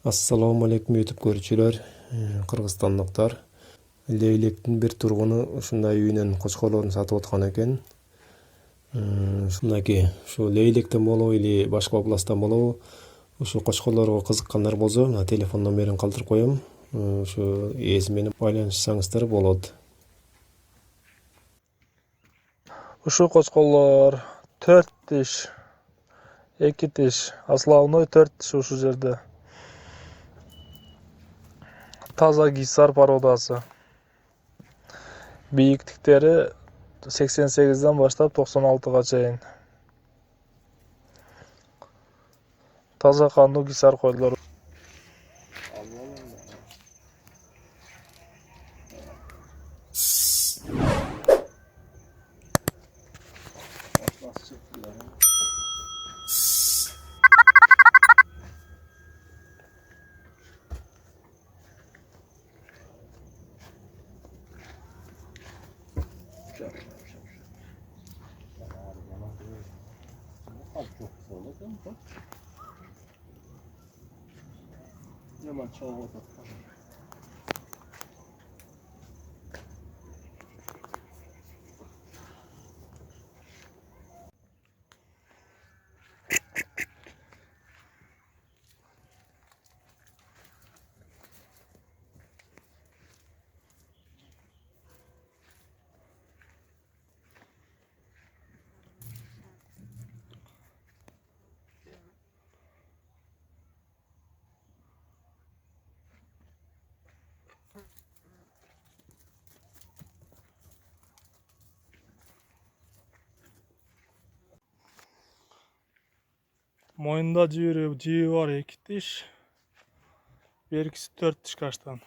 Assalamu alaikum YouTube görücüler, Kırgızstandlıklar. Leylektin bir turgunu uşunday üyünen koçkolorun satıp atkan eken. Şundaki şu leylekten bolou ili başka oblasttan bolou uşu koçkolorgo kızыккандар болсо, мына телефон номерин калтырып коем. Şu эси менен байланышсаңыздар болот. Ушул кочколор 4 тиш, 2 тиш, основной 4 тиш ушул жерде. Таза гисар породасы. Бийиктиктери 88ден баштап 96га чейин. Таза кандуу гисар койлор. Moyunda cüyü var 2 tiş. Bir ikisi 4 tiş kaçtan.